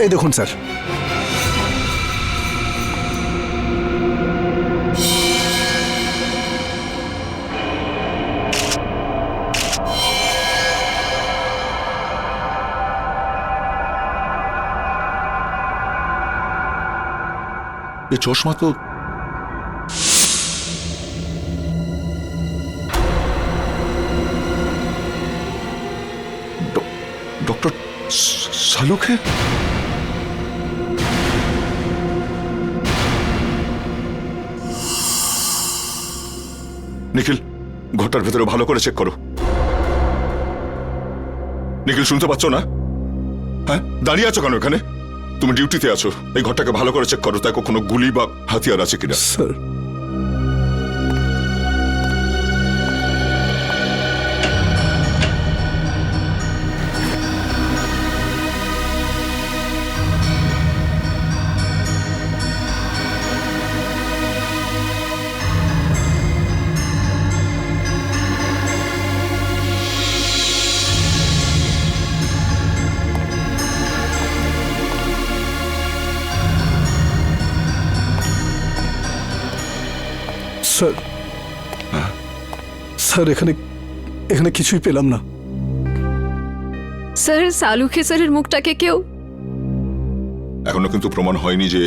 এই দেখুন স্যার, এই চশমা তো ডক্টর শালুকে। নিখিল, ঘরটার ভেতরে ভালো করে চেক করো। নিখিল, শুনতে পাচ্ছ না? হ্যাঁ, দাঁড়িয়ে আছো কেন এখানে? তুমি ডিউটিতে আছো, এই ঘরটাকে ভালো করে চেক করো, তাই কোনো গুলি বা হাতিয়ার আছে কিনা। স্যার স্যার স্যার এখানে এখানে কিছুই পেলাম না। স্যার, সালুখে স্যারের মুখটাকে কেউ এখনো কিন্তু প্রমাণ হয়নি যে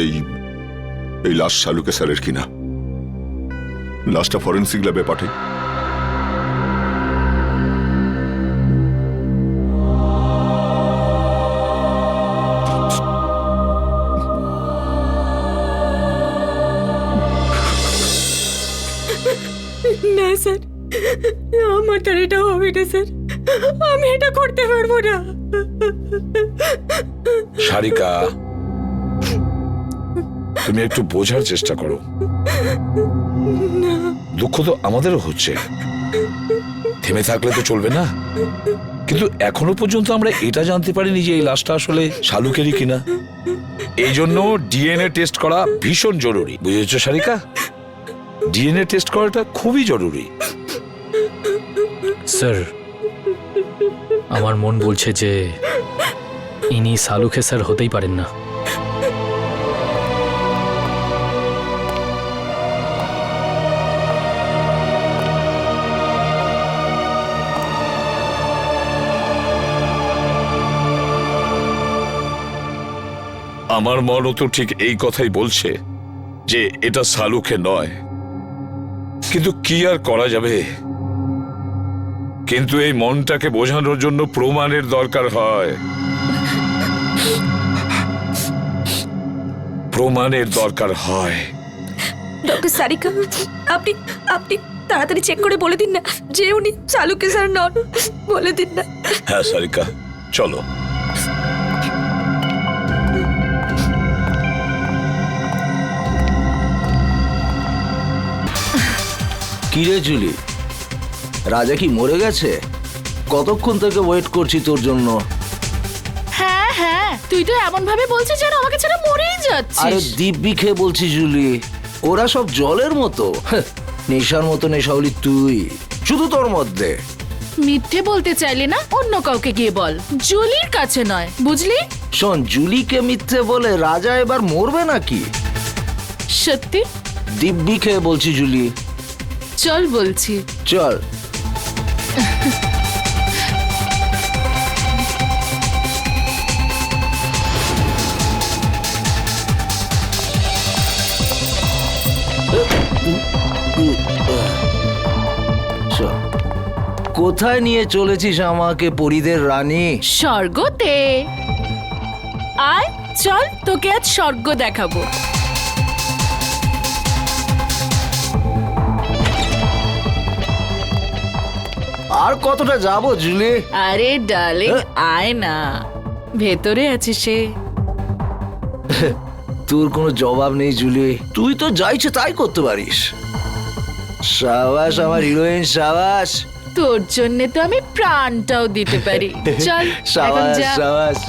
এই লাশ শালুকে স্যারের কিনা। লাশটা ফরেন্সিক ল্যাবে পাঠাই। না স্যার, আমার দ্বারা এটা হবে না স্যার, আমি এটা করতে পারবো না। সারিকা, তুমি একটু বোঝার চেষ্টা করো। দুঃখ তো আমাদেরও হচ্ছে, থেমে থাকলে তো চলবে না। কিন্তু এখনো পর্যন্ত আমরা এটা জানতে পারিনি যে এই লাশটা আসলে শালুকেরই কিনা। এই জন্য ডিএনএ টেস্ট করা ভীষণ জরুরি, বুঝেছো সারিকা? ডিএনএ টেস্ট করাটা খুবই জরুরি। স্যার, আমার মন বলছে যে ইনি সালুখে স্যার হতেই পারেন না। আমার মনও তো ঠিক এই কথাই বলছে যে এটা শালুকে নয়, কিন্তু কি আর করা যাবে। কিন্তু এই মনটাকে বোঝানোর জন্য প্রমাণের দরকার হয়, প্রমাণের দরকার হয়। ডক্টর সারিকা, আপনি আপনি তাড়াতাড়ি চেক করে বলে দিন না যে উনি সালুকে স্যার নন। বলে দিন না। হ্যাঁ সারিকা, চলো। কিরে জুলি, রাজা কি মরে গেছে? কতক্ষণ থেকে ওয়েট করছি তোর জন্য। হ্যাঁ হ্যাঁ, তুই তো এমন ভাবে বলছিস যেন আমাকে ছেড়ে মরেই আরে যাচ্ছিস। দিব্যি খেয়ে বলছি জুলি, ওরা সব জলের মতো। নেশার মতো নেশাওলি তুই, শুধু তোর মধ্যে। মিথ্যে বলতে চাইলে না অন্য কাউকে গিয়ে বল, জুলির কাছে নয়, বুঝলি? শোন, জুলিকে মিথ্যে বলে রাজা এবার মরবে নাকি? সত্যি? দিব্যি খেয়ে বলছি জুলি। চল বলছি। চল। কোথায় নিয়ে চলেছিস আমাকে, পরীদের রানী? স্বর্গতে। আয় চল, তোকে আজ স্বর্গ দেখাবো। আর কতটা যাবো জুলি? আরে ডার্লিং, আয় না, ভেতরে আছে সে। তোর কোনো জবাব নেই জুলি, তুই তো যা ইচ্ছে তাই করতে পারিস। সাবাস আমার হিরোইন, সাবাস। তোর জন্য তো আমি প্রাণটাও দিতে পারি। চল এখন সাবাস যা। সাবাস।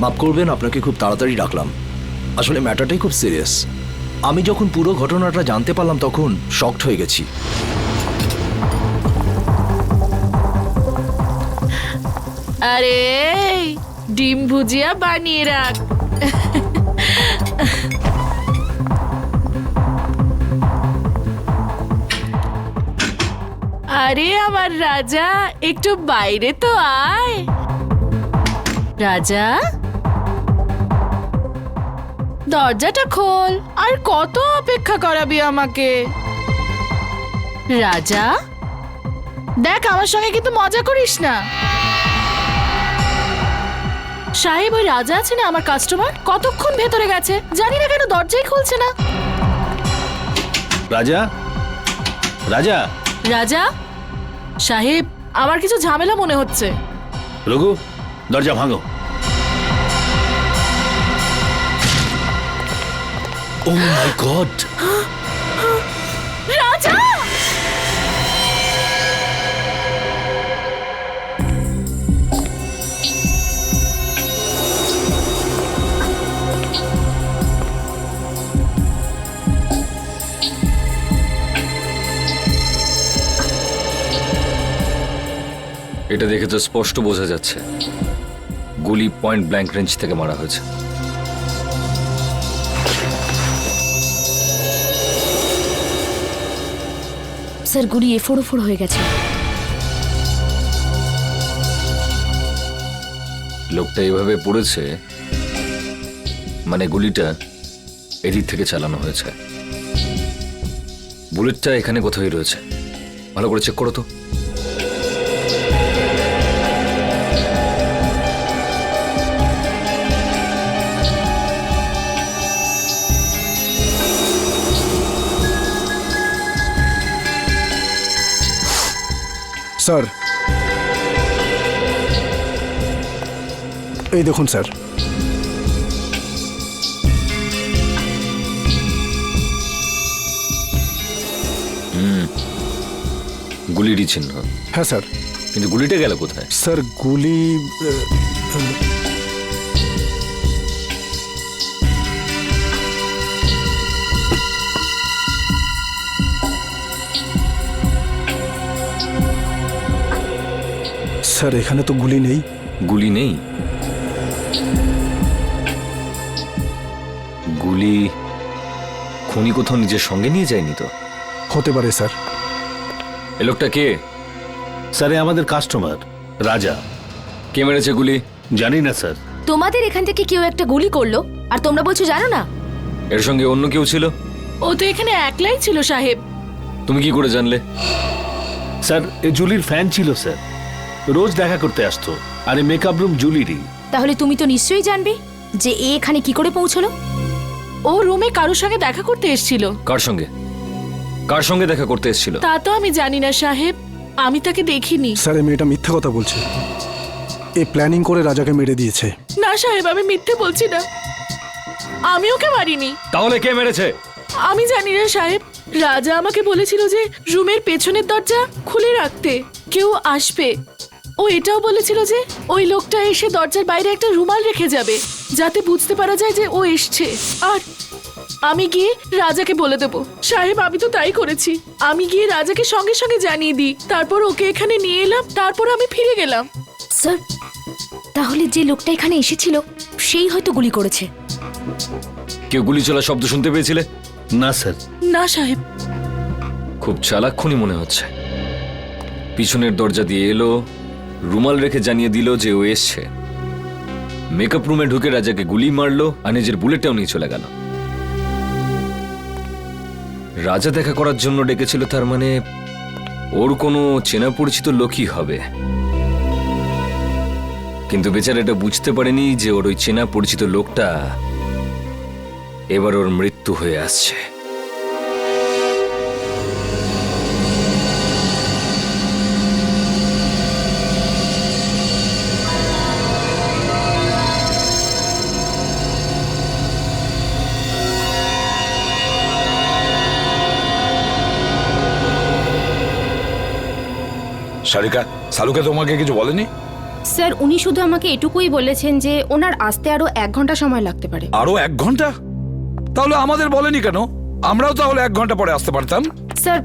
মাফ করবেন, আপনাকে খুব তাড়াতাড়ি ডাকলাম। আসলে ম্যাটারটাই খুব সিরিয়াস। আমি যখন পুরো ঘটনাটা জানতে পারলাম তখন শকড হয়ে গেছি। আরে ডিম ভুজিয়া বানিয়ে রাখ। আরে আমার রাজা, একটু বাইরে তো আয়। রাজা, দরজাটা খোল। আর কত অপেক্ষা করাবি আমাকে? রাজা, দেখ আমার সঙ্গে কিন্তু মজা করিস না। সাহেব, ওই রাজা আছে না আমার কাস্টমার, কতক্ষণ ভেতরে গেছে, জানি না কেন দরজাই খুলছে না। রাজা, রাজা, রাজা সাহেব, আমার কিছু ঝামেলা মনে হচ্ছে। রঘু, দরজা ভাঙো। ও মাই গড! রাজা! এটা দেখে তো স্পষ্ট বোঝা যাচ্ছে গুলি পয়েন্ট ব্ল্যাঙ্ক রেঞ্জ থেকে মারা হয়েছে। স্যার, গুলি এফোড় হয়ে গেছে। লোকটা এভাবে পড়েছে মানে গুলিটা এদিক থেকে চালানো হয়েছে। বুলেটটা এখানে কোথায় রয়েছে, ভালো করে চেক করো তো। স্যার, এই দেখুন স্যার। গুলিরই চিহ্ন। হ্যাঁ স্যার। কিন্তু গুলিটা গেল কোথায়? স্যার, গুলি স্যার, এখানে তো গুলি নেই। গুলি নেই? গুলি খুনি কোথাও নিজের সঙ্গে নিয়ে যায়নি তো? হতে পারে স্যার। এ লোকটা কে? স্যার, এ আমাদের কাস্টমার রাজা। কে মেরেছে গুলি? জানি না স্যার। তোমাদের এখান থেকে কেউ একটা গুলি করলো আর তোমরা বলছো জানো না? এর সঙ্গে অন্য কেউ ছিল? ও তো এখানে একলাই ছিল সাহেব। তুমি কি করে জানলে? স্যার, এ জুলির ফ্যান ছিল স্যার, রোজ দেখা করতে আসতো। আর এই মেকআপ রুম জুলিরই। তাহলে তুমি তো নিশ্চয়ই জানবে যে এ এখানে কি করে পৌঁছলো। ও রুমে কারোর সঙ্গে দেখা করতে এসেছিল। কার সঙ্গে? কার সঙ্গে দেখা করতে এসেছিল? তা তো আমি জানি না সাহেব, আমি তাকে দেখিনি। স্যার, এই মেয়েটা মিথ্যে কথা বলছে। এ প্ল্যানিং করে রাজাকে মেরে দিয়েছে। না সাহেব, আমি মিথ্যে বলছি না, আমি ওকে মারিনি। তাহলে কে মেরেছে? আমি জানি না সাহেব, রাজা আমাকে বলেছিল যে রুমের পেছনের দরজা খুলে রাখতে, কেউ আসবে। ও এটাও বলেছিল যে ওই লোকটা এসে দরজার বাইরে একটা রুমাল রেখে যাবে, যাতে বুঝতে পারা যায় যে ও এসছে। আর আমি গিয়ে রাজাকে বলে দেব। সাহেব, আমি তো তাই করেছি। আমি গিয়ে রাজাকে সঙ্গে সঙ্গে জানিয়ে দিই, তারপর ওকে এখানে নিয়ে এলাম, তারপর আমি ফিরে গেলাম। স্যার, তাহলে যে লোকটা এখানে এসেছিল সেই হয়তো গুলি করেছে। কেউ গুলি চলার শব্দ শুনতে পেয়েছিলে? না স্যার। না সাহেব। খুব চালাক খুনি মনে হচ্ছে। পিছনের দরজা দিয়ে এলো, রুমাল রেখে জানিয়ে দিল যে ও এসছে, মেকআপ রুমে ঢুকে রাজাকে গুলি মারলো আর নিজের বুলেটটাও নিয়ে চলে গেল। রাজা দেখা করার জন্য ডেকেছিল, তার মানে ওর কোনো চেনা পরিচিত লোকই হবে। কিন্তু বেচারা এটা বুঝতে পারেনি যে ওর ওই চেনা পরিচিত লোকটা এবার ওর মৃত্যু হয়ে আসছে। সারিকা, সালুকে তোমাকে কিছু বলেনি? স্যার উনি শুধু আমাকে এটুকুই বলেছেন যে ওনার আসতে আরো 1 ঘন্টা সময় লাগতে পারে। আরো 1 ঘন্টা? তাহলে আমাদের বলেনি কেন? আমরাও তাহলে 1 ঘন্টা পরে আসতে পারতাম। স্যার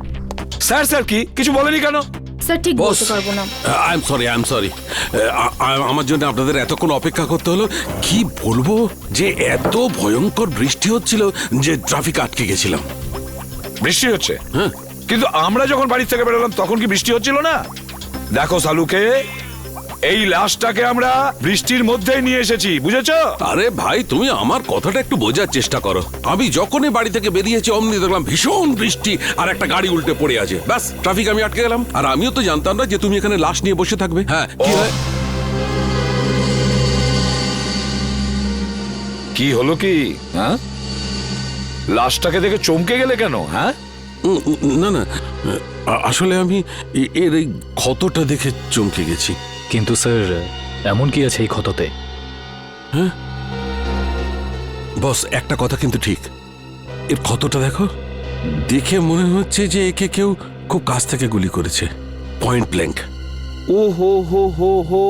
স্যার স্যার কি কিছু বলেনি কেন? স্যার ঠিক বস। বলতে পারবো না। আই এম সরি আমার জন্য আপনাদের এতক্ষণ অপেক্ষা করতে হলো। কি বলবো যে এত ভয়ঙ্কর বৃষ্টি হচ্ছিল যে ট্রাফিক আটকে গেছিলাম। বৃষ্টি হচ্ছে? হ্যাঁ। কিন্তু আমরা যখন বাড়ি থেকে বেরোলাম তখন কি বৃষ্টি হচ্ছিল না? দেখো সালুকে, এই লাশটাকে আমরা বৃষ্টির মধ্যেই নিয়ে এসেছি, বুঝেছো? আরে ভাই, তুমি আমার কথাটা একটু বোঝার চেষ্টা করো। আমি যখনই বাড়ি থেকে বেরিয়েছি অমনি দেখলাম ভীষণ বৃষ্টি আর একটা গাড়ি উল্টে পড়ে আছে। ব্যাস, ট্রাফিক আমি আটকে গেলাম। আর আমিও তো জানতাম না যে তুমি এখানে লাশ নিয়ে বসে থাকবে। হ্যাঁ, কি ও। হয়? কি হলো কি? হ্যাঁ, লাশটাকে দেখে চমকে গেলে কেন? হ্যাঁ, না না, আসলে আমি এর এই ক্ষতটা দেখে চমকে গেছি। কিন্তু স্যার এমন কি আছে এই ক্ষততে? বস, একটা কথা কিন্তু ঠিক, এর ক্ষতটা দেখো, দেখে মনে হচ্ছে যে একে কেউ খুব কাছ থেকে গুলি করেছে, পয়েন্ট ব্ল্যাঙ্ক। ও হো হো হো হো,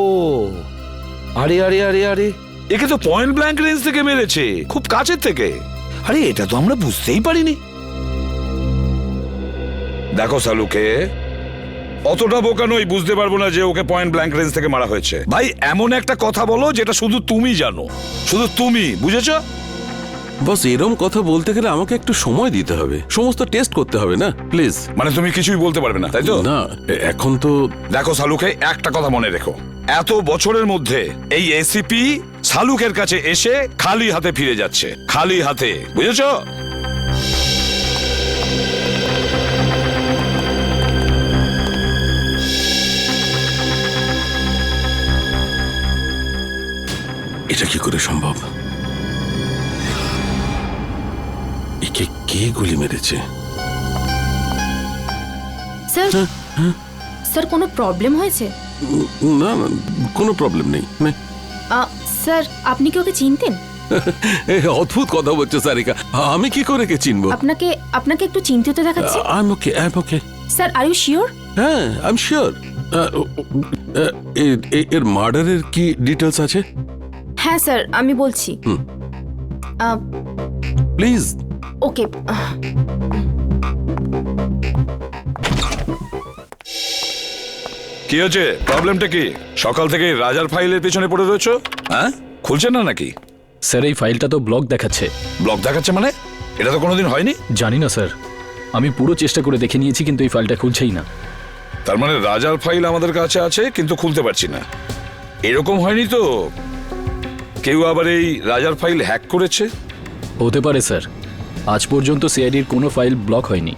আরে আরে আরে আরে, একে তো পয়েন্ট ব্ল্যাঙ্ক রেঞ্জ থেকে মেরেছে, খুব কাছের থেকে। আরে এটা তো আমরা বুঝতেই পারিনি। দেখো সালুকে, অতটা বোকা নই, বুঝতে পারবো না যে ওকে পয়েন্ট ব্ল্যাঙ্ক রেঞ্জ থেকে মারা হয়েছে। ভাই এমন একটা কথা বলো যেটা শুধু তুমি জানো, শুধু তুমি, বুঝেছো? বস, এরম কথা বলতে গেলে আমাকে একটু সময় দিতে হবে, সমস্ত টেস্ট করতে হবে না, প্লিজ। মানে তুমি কিছুই বলতে পারবে না, তাই তো? না, এখন তো দেখো সালুকে, একটা কথা মনে রেখো, এত বছরের মধ্যে এই এসিপি সালুকের কাছে এসে খালি হাতে ফিরে যাচ্ছে, খালি হাতে, বুঝেছো? এটা কি করে সম্ভব? একে কে গুলি মেরেছে? স্যার স্যার কোনো প্রবলেম হয়েছে? না না, কোনো প্রবলেম নেই। স্যার আপনি কি ওকে চিনতেন? অদ্ভুত কথা বলছো সারিকা, আমি কি করে কে চিনবো? আপনাকে আপনাকে একটু চিন্তিত দেখাচ্ছে। I am okay. Sir are you sure? হ্যাঁ, আই এম শিওর। এর মার্ডারের কি ডিটেলস আছে? হ্যাঁ স্যার, আমি বলছি। প্লিজ। ওকে। কি হচ্ছে? প্রবলেমটা কি? সকাল থেকে রাজার ফাইলের পেছনে পড়ে রয়েছো? হ্যাঁ, খুলছে না নাকি? স্যার এই ফাইলটা তো ব্লক দেখাচ্ছে। ব্লক দেখাচ্ছে মানে? এটা তো কোনোদিন হয়নি। জানি না স্যার, আমি পুরো চেষ্টা করে দেখে নিয়েছি কিন্তু এই ফাইলটা খুলছেই না। তার মানে রাজার ফাইল আমাদের কাছে আছে কিন্তু খুলতে পারছি না। এরকম হয়নি তো কেউ আবার এই রাজার ফাইল হ্যাক করেছে? হতে পারে স্যার, আজ পর্যন্ত সিআইডির কোনো ফাইল ব্লক হয়নি।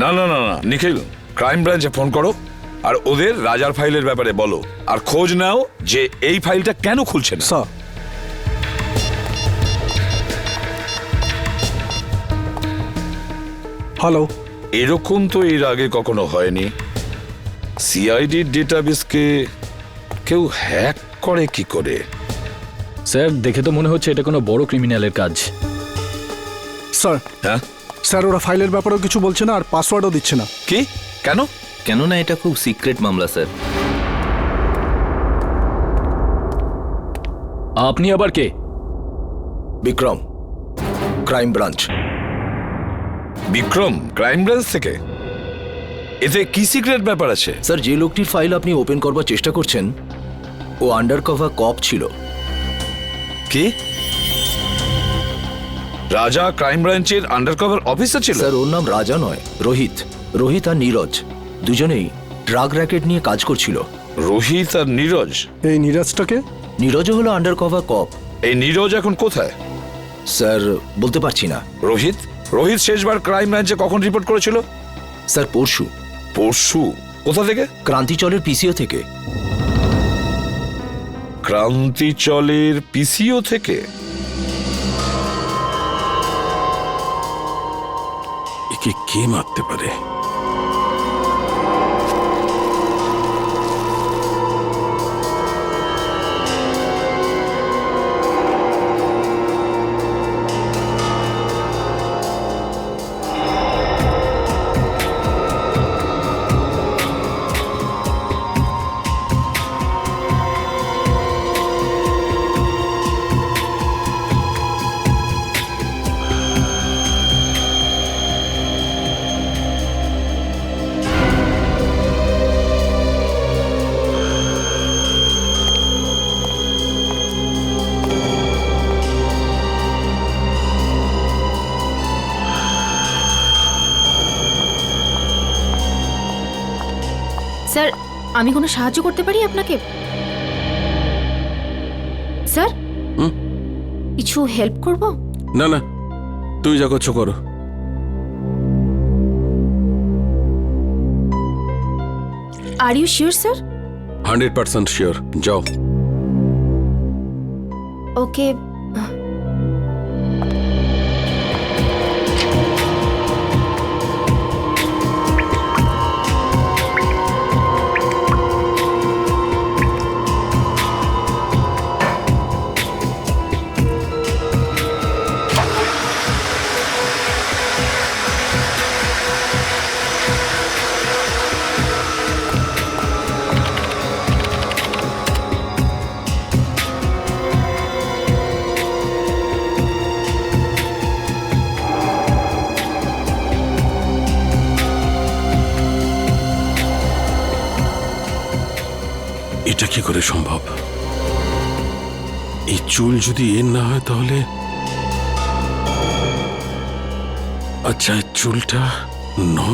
না না না না, নিখিল, ক্রাইম ব্রাঞ্চে ফোন করো আর ওদের রাজার ফাইলের ব্যাপারে বলো, আর খোঁজ নাও যে এই ফাইলটা কেন খুলছে না। Sir, hello. এরকম তো এর আগে কখনো হয়নি। সিআইডির ডেটাবেসকে কেউ হ্যাক করে কি করে? স্যার দেখে তো মনে হচ্ছে এটা কোনো বড় ক্রিমিনালের কাজ। স্যার, হ্যাঁ, স্যার ওরা ফাইলের ব্যাপারেও কিছু বলছে না আর পাসওয়ার্ডও দিচ্ছে না। কি? কেন? কেননা এটা খুব সিক্রেট মামলা স্যার। আপনি আবার কে? Vikram, crime branch. Vikram, crime branch থেকে? এতে কি সিক্রেট ব্যাপার আছে? স্যার, যে লোকটির ফাইল আপনি ওপেন করবার চেষ্টা করছেন ও আন্ডার কভার কপ ছিল। কি? রাজা ক্রাইম ব্রাঞ্চের আন্ডারকভার অফিসার ছিল? স্যার, ওর নাম রাজা নয়, রোহিত। রোহিত আর নীরজ দুজনেই ড্রাগ র্যাকেট নিয়ে কাজ করছিল। রোহিত আর নীরজ? এই নিরাজটাকে? নীরজও হলো আন্ডার কভার কপ। এই নীরজ এখন কোথায়? স্যার, বলতে পারছি না। রোহিত? রোহিত শেষবার ক্রাইম ব্রাঞ্চে কখন রিপোর্ট করেছিল? স্যার, পরশু। পরশু? কোথা থেকে? ক্রান্তিচলের পিসিও থেকে। ক্রান্তিচলের পিসিও থেকে? একে কে মারতে পারে? আমি কোনো সাহায্য করতে পারি আপনাকে স্যার? কিছু হেল্প করব? না না, তুমি যা করছো করো। Are you sure sir? 100% sure, যাও। ওকে। এটা কি করে সম্ভব? এই চুল যদি এর না হয় তাহলে আচ্ছা, এই চুলটা নো।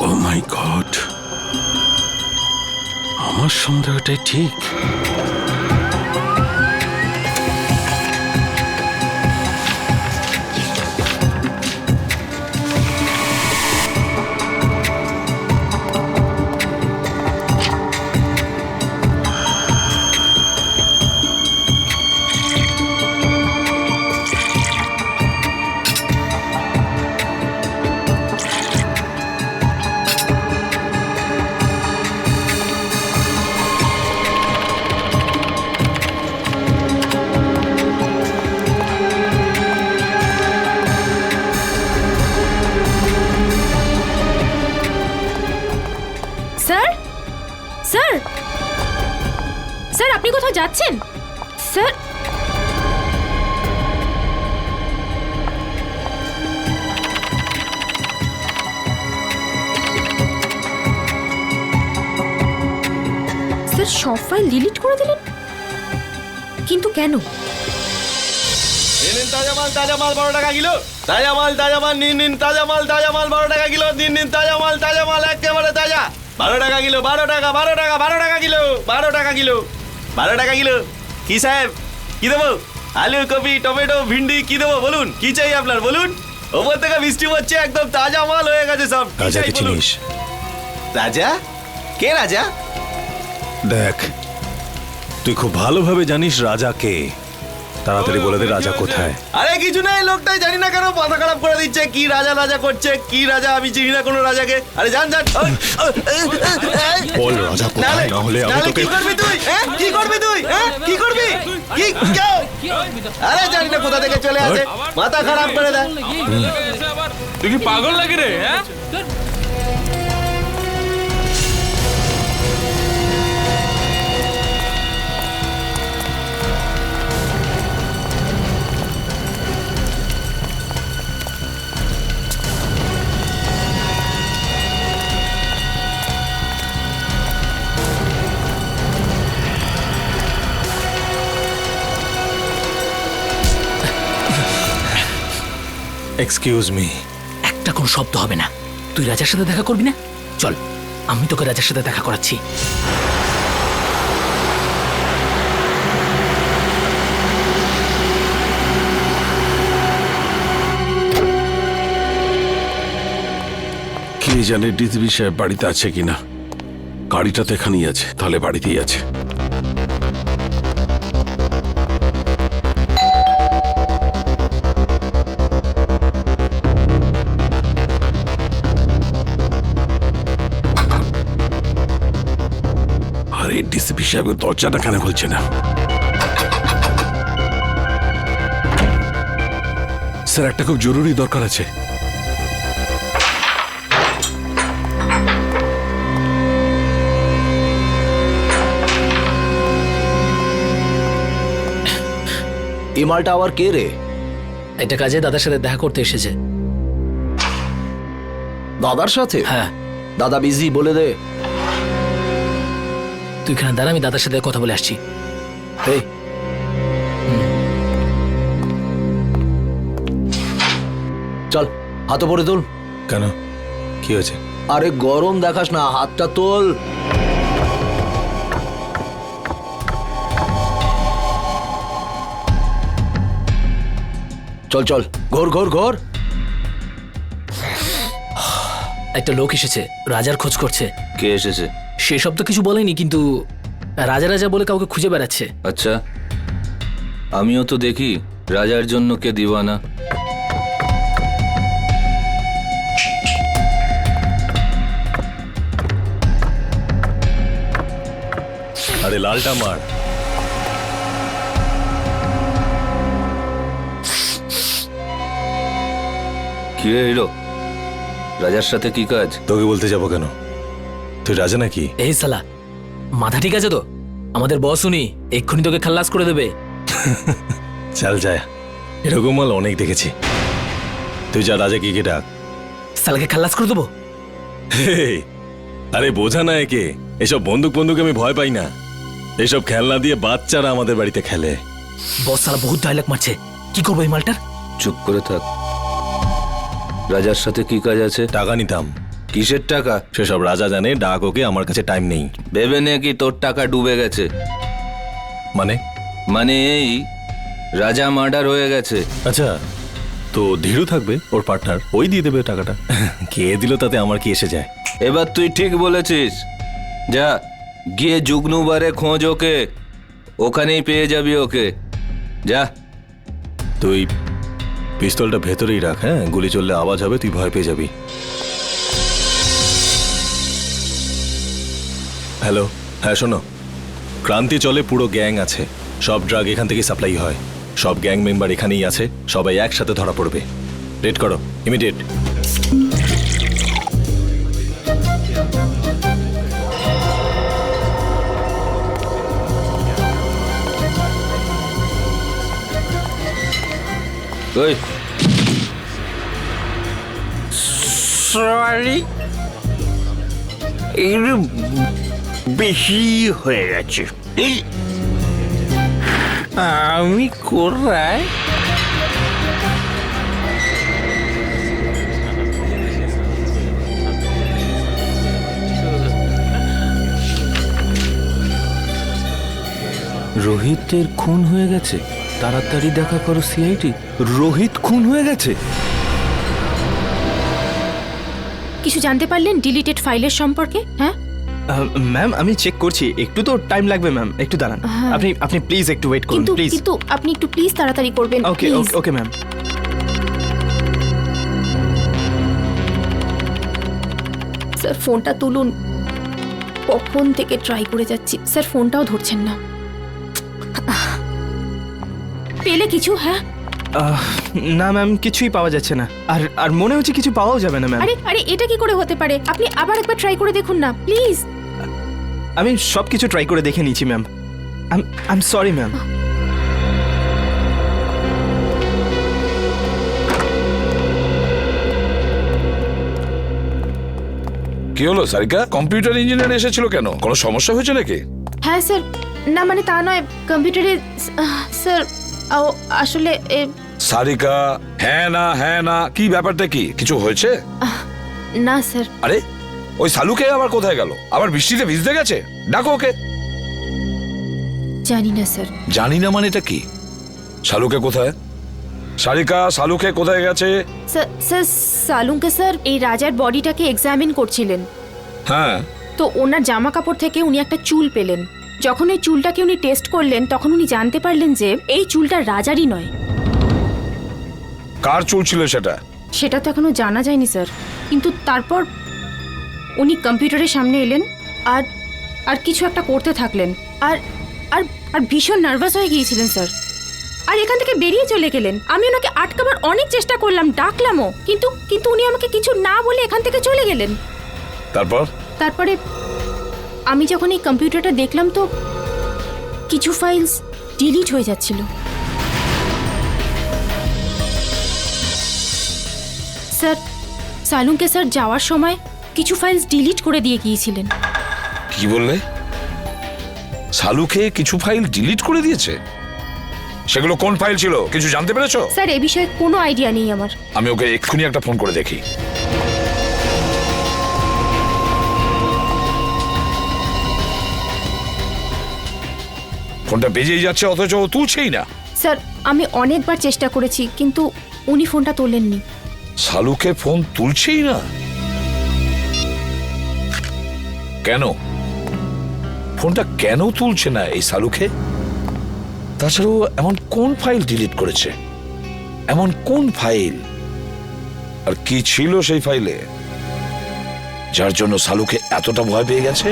ও মাই গড, আমার সন্দেহটাই ঠিক। স্যার, স্যার, স্যার আপনি কোথাও যাচ্ছেন? স্যার, স্যার সব ফাইল ডিলিট করে দিলেন, কিন্তু কেন? তাজা মাল 12 টাকা কিলো। তাজা মাল নিন তাজা মাল 12 টাকা কিলো। নিন তাজা মাল একেবারে তাজা। 12 টাকা কিলো, 12 টাকা, 12 টাকা, 12 টাকা কিলো, 12 টাকা কিলো, 12 টাকা কিলো। কি সাহেব, কি দেবো? আলু, কপি, টমেটো, ভিন্ডি কি দেবো বলুন? কি চাই আপনার বলুন? ওপর থেকে বৃষ্টি পড়ছে, একদম তাজা মাল হয়ে গেছে সব। রাজাকে চিনিস? রাজা? কে রাজা? দেখ, তুই খুব ভালোভাবে জানিস রাজা কে। তাড়াতাড়ি বলে দে রাজা কোথায়। আরে কিছু নাই, লোকটাই জানি না কেন মাথা খারাপ করে দিচ্ছে। কি রাজা রাজা করছে, কি রাজা? আমি চিনি না কোনো রাজাকে। আরে জান। বল রাজা কোথায়, না হলে আমি তোকে। কি করবি তুই? কি করবি তুই? কি করবি? কি কেউ? আরে জানি না কোথা থেকে চলে আসে, মাথা খারাপ করে দেয়। তুই কি পাগল লাগে রে? Excuse me. একটা কোনো শব্দ হবে না। তুই রাজার সাথে দেখা করবি না? চল, আমি তোকে রাজার সাথে দেখা করাচ্ছি। কে জানে ডিসবি সাহেব বাড়িতে আছে কিনা। গাড়িটা তো এখানেই আছে, তাহলে বাড়িতেই আছে। আরে ডিসিপি সাহেব দরজাটা কেন খুলছে না? স্যার, একটা খুব জরুরি দরকার আছে। এই মালটা আবার কে রে? এটা কাজে দাদার সাথে দেখা করতে এসেছে। দাদার সাথে? হ্যাঁ। দাদা বিজি, বলে দে। তুই এখানে দাঁড়া, আমি দাদার সাথে কথা বলে আসছি। এই চল হাত পরে তোল। কেন, কি হয়েছে? আরে গরম দেখাস না, হাতটা তোল। চল চল, ঘোর ঘোর ঘোর। একটা লোক এসেছে, রাজার খোঁজ করছে। কে এসেছে? সেসব তো কিছু বলেনি, কিন্তু রাজা রাজা বলে কাউকে খুঁজে বেড়াচ্ছে। আচ্ছা, আমিও তো দেখি রাজার জন্য কে দিওয়ানা। আরে লালটা মার। কি রে হিরো, রাজার সাথে কি কাজ? তোকে বলতে যাবো কেন? তুই রাজা নাকি? এই সালা, মাথা ঠিক আছে তো? আমাদের বস উনি, এক্ষুনি তোকে খাল্লাস করে দেবে। চল যায়, এরকম মাল অনেক দেখেছি। তুই যা, রাজা কি ডাক। সালাকে খাল্লাস করে দেবো। হেই, আরে বোঝা না একে, এসব বন্দুক বন্দুক আমি ভয় পাই না। এসব খেলনা দিয়ে বাচ্চারা আমাদের বাড়িতে খেলে। বস সালা বহুত ডায়লগ মারছে, কি করবো এই মালটার? চুপ করে থাক। রাজার সাথে কি কাজ আছে? টাকা নিতাম। কিসের টাকা? সেসব রাজা জানে, ডাক ওকে, আমার কাছে টাইম নেই। ভেবে নে কি তোর টাকা ডুবে গেছে। মানে? মানে এই রাজা মার্ডার হয়ে গেছে। আচ্ছা, তো ধীরু থাকবে, ওর পার্টনার, ওই দিয়ে দেবে টাকাটা। কে দিল তাতে আমার কি এসে যায়? এবার তুই ঠিক বলেছিস। যা গিয়ে জুগনুবারে খোঁজ ওকে, ওখানেই পেয়ে যাবি ওকে। যা। তুই পিস্তলটা ভেতরেই রাখ, হ্যাঁ? গুলি চললে আওয়াজ হবে, তুই ভয় পেয়ে যাবি। হ্যালো, হ্যাঁ শোনো, ক্রান্তি চলে পুরো গ্যাং আছে, সব ড্রাগ এখান থেকে সাপ্লাই হয়, সব গ্যাং মেম্বার এখানেই আছে, সবাই একসাথে ধরা পড়বে। রেড করো, ইমিডিয়েট। ওই সরি, একটু বেশি হয়ে গেছে। আমি কোথায়? রোহিতের খুন হয়ে গেছে, তাড়াতাড়ি দেখা করো সিআইডি। রোহিত খুন হয়ে গেছে। কিছু জানতে পারলেন ডিলিটেড ফাইলের সম্পর্কে? হ্যাঁ ম্যাম, আমি চেক করছি, একটু তো টাইম লাগবে ম্যাম, একটু দাঁড়ান। আপনি আপনি প্লিজ একটু ওয়েট করুন কিন্তু প্লিজ। কিন্তু আপনি একটু প্লিজ তাড়াতাড়ি করবেন। ওকে please। Okay ma'am. স্যার ফোনটা তুলুন, কখন থেকে ট্রাই করে যাচ্ছি, স্যার ফোনটাও ধরছেন না। পেলে কিছু? হ্যাঁ না ম্যাম, কিছুই পাওয়া যাচ্ছে না, আর আর মনে হচ্ছে কিছু পাওয়াও যাবে না ম্যাম। আরে আরে, এটা কি করে হতে পারে? আপনি আবার একবার ট্রাই করে দেখুন না প্লিজ। আমি সব কিছু ট্রাই করে দেখে নিয়েছি ma'am. I am sorry ma'am. কি হলো সারিকা, কম্পিউটার ইঞ্জিনিয়ার এসেছিল কেন? কোনো সমস্যা হয়েছে নাকি? হ্যাঁ স্যার, না মানে তা নয়, কম্পিউটারে স্যার আসলে সারিকা, হ্যাঁ না কি ব্যাপারটা কি? কিছু হয়েছে? না স্যার। আরে ওই সালুকে আবার কোথায় গেল? আবার বৃষ্টিতে ভিজতে গেছে? ডাকো ওকে। জানি না স্যার। জানি না মানে এটা কি? সালুকে কোথায়? সারিকা, সালুকে কোথায় গেছে? স্যার সালুকে স্যার এই রাজার বডিটাকে এক্সামিন করছিলেন, হ্যাঁ, তো ওনার জামা কাপড় থেকে উনি একটা চুল পেলেন। যখন এই চুলটাকে উনি টেস্ট করলেন, তখন উনি জানতে পারলেন যে এই চুলটা রাজারই নয়। কার চুল ছিল সেটা? সেটা তো এখনো জানা যায়নি স্যার, কিন্তু তারপর উনি কম্পিউটারের সামনে এলেন আর আর কিছু একটা করতে থাকলেন, আর আর আর ভীষণ নার্ভাস হয়ে গিয়েছিলেন স্যার, আর এখান থেকে বেরিয়ে চলে গেলেন। আমি ওনাকে আটকাবার অনেক চেষ্টা করলাম, ডাকলামও, কিন্তু কিন্তু উনি আমাকে কিছু না বলে এখান থেকে চলে গেলেন। তারপরে আমি যখন এই কম্পিউটারটা দেখলাম, তো কিছু ফাইলস ডিলিট হয়ে যাচ্ছিল। স্যার সালুকে স্যার যাওয়ার সময় কিছু ফাইলস ডিলিট করে দিয়ে গিয়েছিলেন। কি বললে? শালুকে কিছু ফাইল ডিলিট করে দিয়েছে? সেগুলো কোন ফাইল ছিল কিছু জানতে পেরেছো? স্যার এ বিষয়ে কোনো আইডিয়া নেই আমার। আমি ওকে এক্ষুনি একটা ফোন করে দেখি। ফোনটা বেজেই যাচ্ছে অথচ ও তুলছেই না। স্যার আমি অনেকবার চেষ্টা করেছি কিন্তু উনি ফোনটা তোলেননি। শালুকে ফোন তুলছেই না কেন? ফোনটা কেন তুলছে না এই শালুকে? তাছাড়াও এমন কোন ফাইল ডিলিট করেছে? এমন কোন ফাইল? আর কি ছিল সেই ফাইলে যার জন্য শালুকে এতটা ভয় পেয়ে গেছে?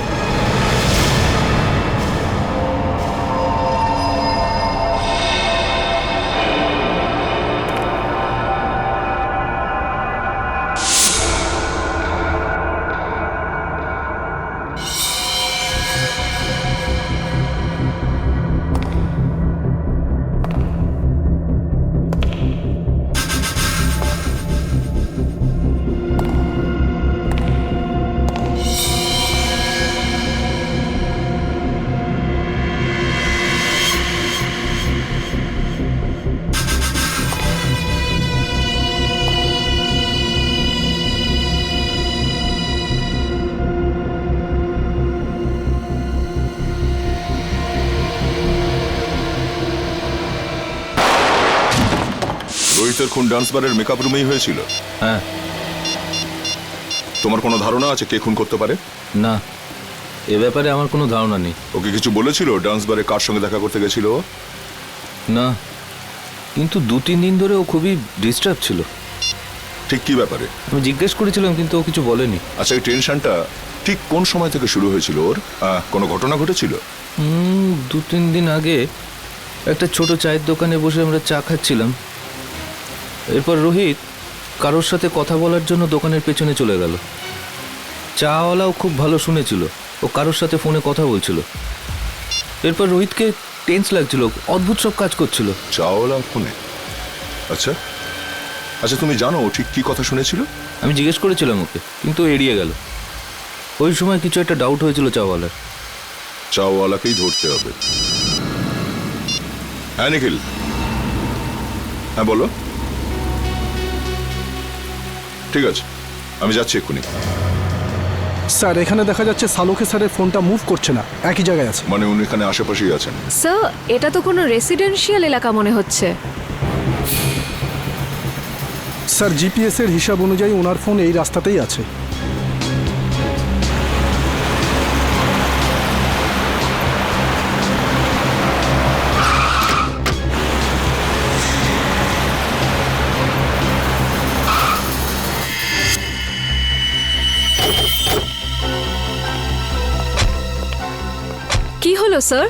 রোহিতের খুন ডান্স বারের মেকআপ রুমেই হয়েছিল? হ্যাঁ। তোমার কোনো ধারণা আছে কে খুন করতে পারে? না, এ ব্যাপারে আমার কোনো ধারণা নেই। ওকে কিছু বলেছিল ডান্স বারে কার সঙ্গে দেখা করতে গেছিল ও? না, কিন্তু 2-3 দিন ধরে ও খুবই ডিস্টার্ব ছিল। ঠিক কি ব্যাপারে? আমি জিজ্ঞেস করেছিলাম কিন্তু ও কিছু বলেনি। আচ্ছা এই টেনশনটা ঠিক কোন সময় থেকে শুরু হয়েছিল ওর? কোনো ঘটনা ঘটেছিল? 2-3 দিন আগে একটা ছোট চায়ের দোকানে বসে আমরা চা খাচ্ছিলাম। এরপর রোহিত কারোর সাথে কথা বলার জন্য দোকানের পেছনে চলে গেল। চাওয়ালাও খুব ভালো শুনেছিল, ও কারোর সাথে ফোনে কথা বলছিল। এরপর রোহিতকে টেন্স লাগছিল, অদ্ভুত সব কাজ করছিল। চাওয়ালা ফোনে? আচ্ছা আচ্ছা, তুমি জানো ও ঠিক কি কথা শুনেছিল? আমি জিজ্ঞেস করেছিলাম ওকে, কিন্তু ও এড়িয়ে গেল। ওই সময় কিছু একটা ডাউট হয়েছিল চাওয়ালার। চাওয়ালাকেই ধরতে হবে। হ্যাঁ নিখিল, হ্যাঁ বলো। ঠিক আছে, আমি যাচ্ছি এক্ষুনি। স্যার এখানে দেখা যাচ্ছে শালুকে স্যারের ফোনটা মুভ করছে না, একই জায়গায় আছে। মানে উনি এখানে আশেপাশেই আছেন? স্যার এটা তো কোনো রেসিডেন্সিয়াল এলাকা মনে হচ্ছে। স্যার জিপিএস এর হিসাব অনুযায়ী ওনার ফোন এই রাস্তাতেই আছে। কি হলো স্যার?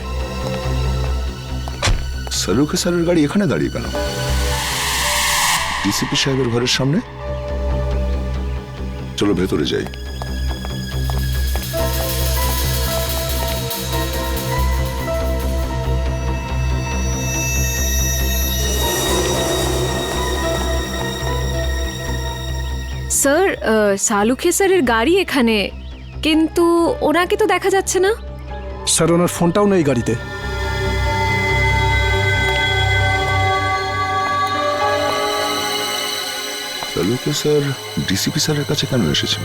শালুকে স্যারের গাড়ি এখানে দাঁড়িয়ে কেন? ডিসিপি সাহেবের ঘরের সামনে? চলো ভেতরে যাই। স্যার শালুকে স্যারের গাড়ি এখানে, কিন্তু ওনাকে তো দেখা যাচ্ছে না। স্যার ওনার ফোনটাও নেই গাড়িতে। শালুকে স্যার ডিসিপি স্যারের কাছে কেন এসেছেন?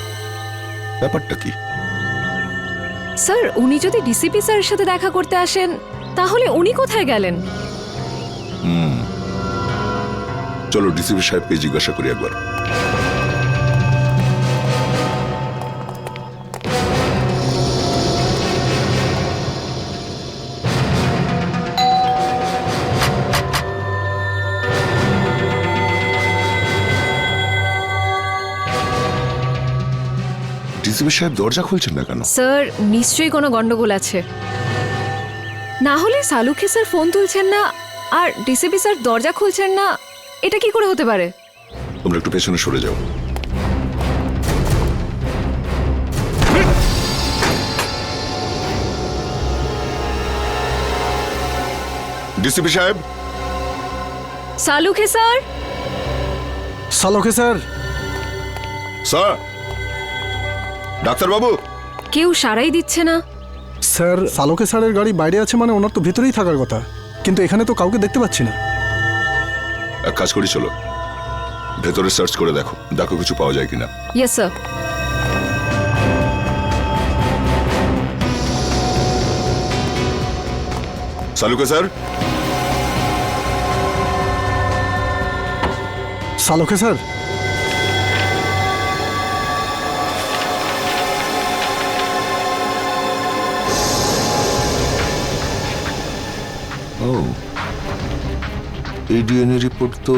ব্যাপারটা কি? স্যার উনি যদি ডিসিপি স্যারের সাথে দেখা করতে আসেন তাহলে উনি কোথায় গেলেন? চলো ডিসিপি সাহেবকে জিজ্ঞাসা করি একবার। ডিসিপি সাহেব দরজা খুলছেন না কেন? স্যার নিশ্চয়ই কোনো গন্ডগোল আছে, না হলে শালুকে স্যার ফোন তুলছেন না আর ডিসিপি স্যার দরজা খুলছেন না, এটা কি করে হতে পারে? তোমরা একটু পেছনে সরে যাও। ডিসিপি সাহেব। শালুকে স্যার। শালুকে স্যার। স্যার। ডাক্তারবাবু। কেউ সারাই দিচ্ছে না। স্যার সালোকে স্যারের গাড়ি বাইরে আছে মানে ওনার তো ভিতরেই থাকার কথা, কিন্তু এখানে তো কাউকে দেখতে পাচ্ছি না। এক কাজ করি, চলো ভেতরে সার্চ করে দেখো, দেখো কিছু পাওয়া যায় কিনা। Yes sir. সালুকে স্যার, সালোকে স্যার, ও এই ডিএনএ রিপোর্ট তো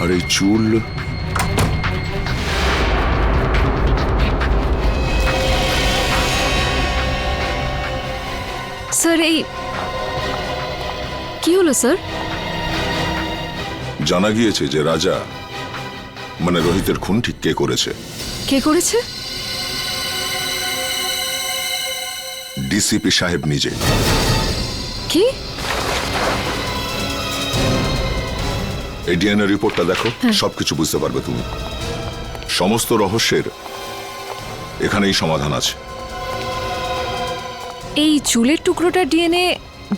আর এই চুল, স্যার এই কি হলো স্যার? জানা গিয়েছে যে রাজা মানে রোহিতের খুন ঠিক কে করেছে। কে করেছে? ডিসিপি সাহেব নিজে। কি? এই ডিএনএ রিপোর্টটা দেখো, সবকিছু বুঝতে পারবে তুমি। সমস্ত রহস্যের এখানেই সমাধান আছে। এই চুলের টুকরোটা ডিএনএ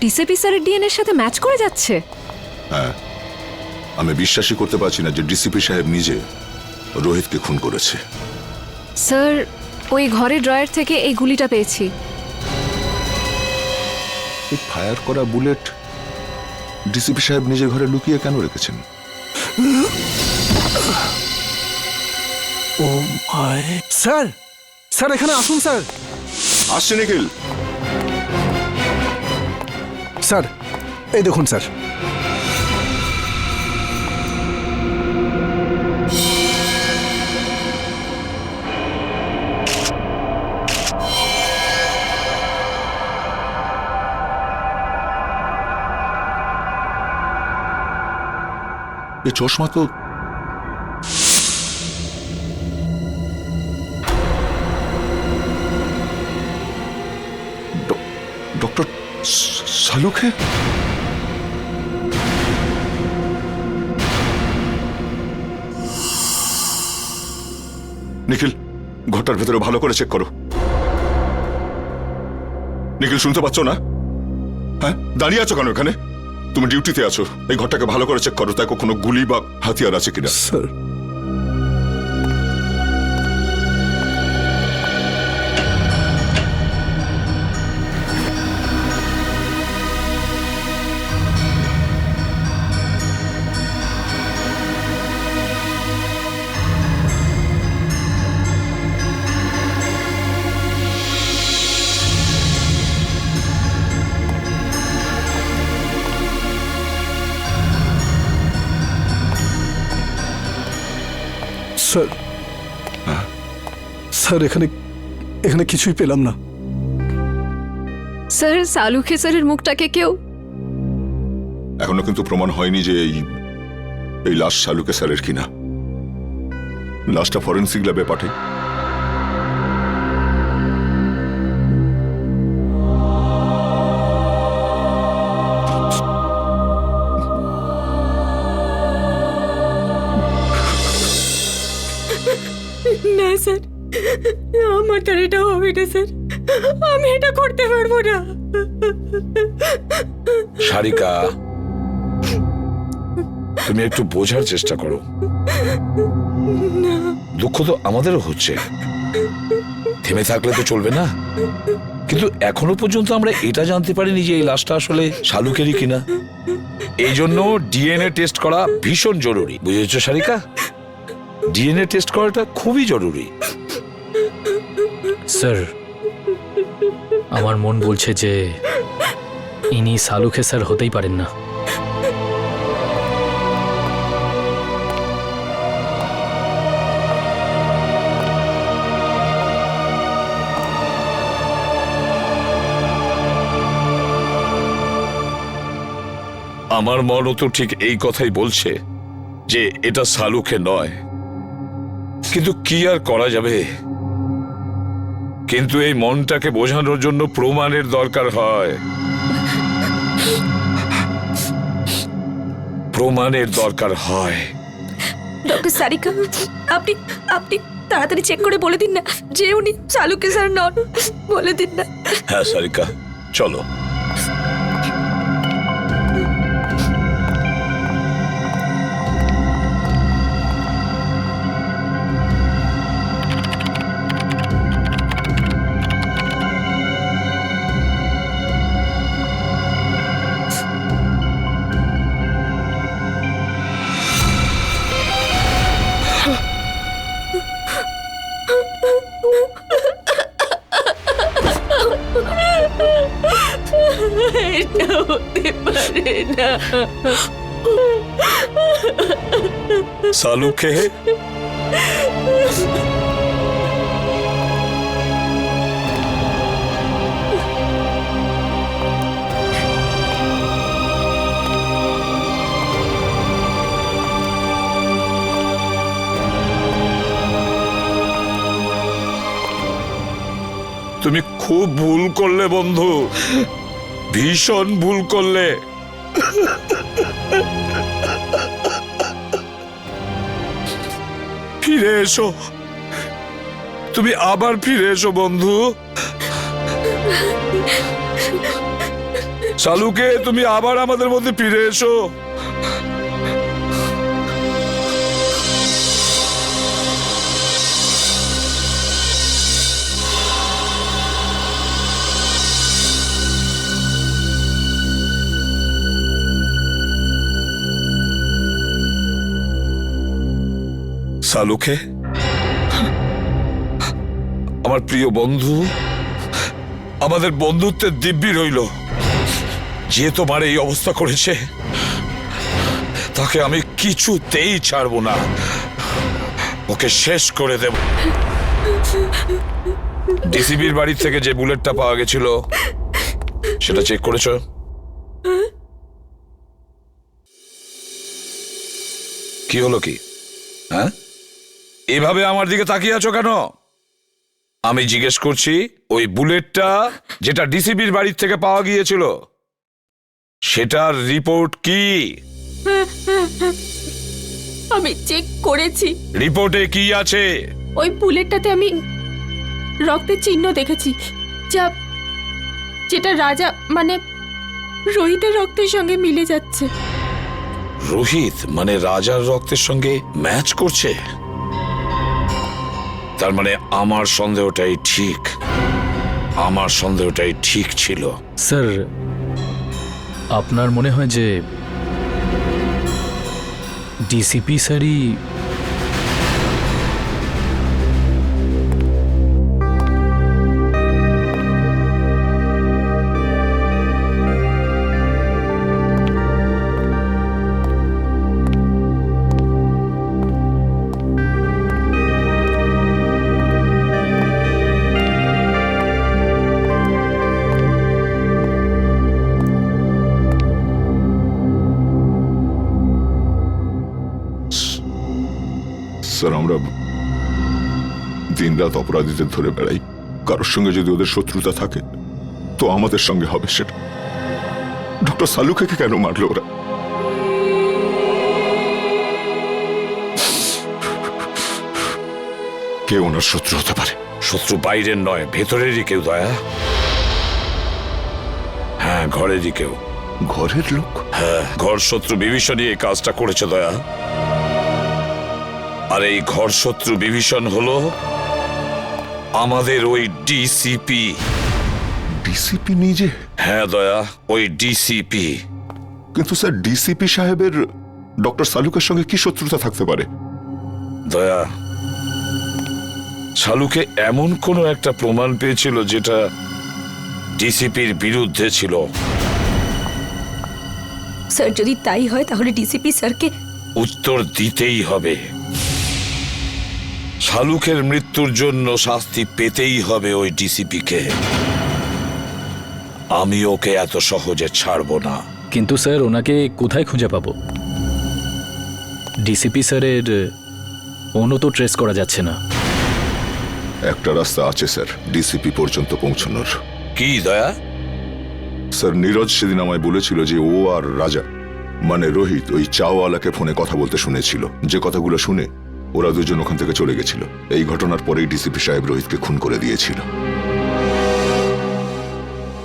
ডিসিপি স্যারের ডিএনএর সাথে ম্যাচ করে যাচ্ছে? হ্যাঁ, আমি বিশ্বাসই করতে পারছি না যে ডিসিপি সাহেব নিজে রোহিতকে খুন করেছে। স্যার ওই ঘরের ড্রয়ার থেকে এই গুলিটা পেয়েছি। এই ফায়ার করা বুলেট ডিসিপি সাহেব নিজে ঘরে লুকিয়ে কেন রেখেছেন? ও মাই, স্যার স্যার এখানে আসুন স্যার। আসছে নিখিল। স্যার এই দেখুন স্যার, এই চশমা তো ডক্টর সালুকে। নিখিল, ঘরটার ভেতরে ভালো করে চেক করো। নিখিল, শুনতে পাচ্ছ না? হ্যাঁ, দাঁড়িয়ে আছো কেন এখানে? তুমি ডিউটিতে আছো, এই ঘরটাকে ভালো করে চেক করো, তাই কোনো গুলি বা হাতিয়ার আছে কিনা। স্যার স্যার স্যার এখানে এখানে কিছুই পেলাম না। স্যার সালুকে স্যারের মুখটাকে কেউ এখনো কিন্তু প্রমাণ হয়নি যে এই লাশ সালুকে স্যারের কিনা। লাশটা ফরেন্সিক ল্যাবে পাঠাই। না স্যার, আমার দ্বারা এটা হবে না স্যার, আমি এটা করতে পারবো না। সারিকা, তুমি একটু বোঝার চেষ্টা করো। দুঃখ তো আমাদেরও হচ্ছে, থেমে থাকলে তো চলবে না। কিন্তু এখনো পর্যন্ত আমরা এটা জানতে পারিনি যে এই লাশটা আসলে শালুকেরই কিনা। এই জন্য ডিএনএ টেস্ট করা ভীষণ জরুরি, বুঝেছো সারিকা? ডিএনএ টেস্ট করাটা খুবই জরুরি। স্যার আমার মন বলছে যে ইনি সালুকে স্যার হতেই পারেন না। আমার মনও তো ঠিক এই কথাই বলছে যে এটা সালুকে নয়, কিন্তু কি আর করা যাবে? কিন্তু এই মনটাকে বোঝানোর জন্য প্রমাণের দরকার হয়, প্রমাণের দরকার হয়। ডক্টর সারিকা, আপনি আপনি তাড়াতাড়ি চেক করে বলে দিন না যে উনি শালুকে স্যার নন, বলে দিন না। হ্যাঁ সারিকা, চলো। এটা হতে পারে না। সালুকে তুমি খুব ভুল করলে বন্ধু, ভীষণ ভুল করলে। ফিরে এসো, তুমি আবার ফিরে এসো বন্ধু। শালুকে, তুমি আবার আমাদের মধ্যে ফিরে এসো। শালুকে, আমার প্রিয় বন্ধু, আমাদের বন্ধুত্বের দিব্যি রইল। যে তোমার এই অবস্থা করেছে তাকে আমি কিছুতেই ছাড়বো না, ওকে শেষ করে দেব। ডিসিবির বাড়ি থেকে যে বুলেটটা পাওয়া গেছিল সেটা চেক করেছো? কি হলো কি? হ্যাঁ, এভাবে আমার দিকে তাকিয়ে আছো কেন? আমি জিজ্ঞেস করছি, ওই বুলেটটা যেটা ডিসিবির বাড়ির থেকে পাওয়া গিয়েছিল সেটার রিপোর্ট কি? আমি চেক করেছি। রিপোর্টে কি আছে? ওই বুলেটটাতে আমি রক্তের চিহ্ন দেখেছি, যেটা রাজা মানে রোহিতের রক্তের সঙ্গে মিলে যাচ্ছে। রোহিত মানে রাজার রক্তের সঙ্গে ম্যাচ করছে? তার মানে আমার সন্দেহটাই ঠিক, আমার সন্দেহটাই ঠিক ছিল। স্যার, আপনার মনে হয় যে ডিসিপি স্যারই স্যার, আমরা দিনরাত অপরাধীদের ধরে বেড়াই। কারোর সঙ্গে যদি ওদের শত্রুতা থাকে তো আমাদের সঙ্গে হবে সেটা। ডক্টর সালুকে কেন মারলো ওরা? কে ওনার শত্রু হতে পারে? শত্রু বাইরের নয়, ভেতরেরই কেউ দয়া। হ্যাঁ, ঘরেরই কেউ। ঘরের লোক? হ্যাঁ, ঘর শত্রু বিভীষণই এই কাজটা করেছে দয়া। আর এই ঘর শত্রু বিভীষণ হলো আমাদের ওই ডিসিপি। ডিসিপি নিজে? হ্যাঁ দয়া, ওই ডিসিপি। কিন্তু স্যার, ডিসিপি সাহেবের ডক্টর সালুকের সঙ্গে কি শত্রুতা থাকতে পারে? দয়া, শালুকে এমন কোনো একটা প্রমাণ পেয়েছিল যেটা ডিসিপির বিরুদ্ধে ছিল। স্যার, যদি তাই হয় তাহলে ডিসিপি স্যারকে উত্তর দিতেই হবে। শালুকের মৃত্যুর জন্য শাস্তি পেতেই হবে ওই ডিসিপিকে। আমি ওকে এত সহজে ছাড়বো না। কিন্তু স্যার, ওনাকে কোথায় খুঁজে পাবো? ডিসিপি স্যারের ফোনও তো ট্রেস করা যাচ্ছে না। একটা রাস্তা আছে স্যার ডিসিপি পর্যন্ত পৌঁছানোর। কি দয়া? স্যার, নীরজ সেদিন আমায় বলেছিল যে ও আর রাজা মানে রোহিত ওই চাওয়ালাকে ফোনে কথা বলতে শুনেছিল। যে কথাগুলো শুনে ও ওরা দুজন ওখান থেকে চলে গেছিল। এই ঘটনার পরেই ডিসিপি সাহেব রোহিতকে খুন করে দিয়েছিল।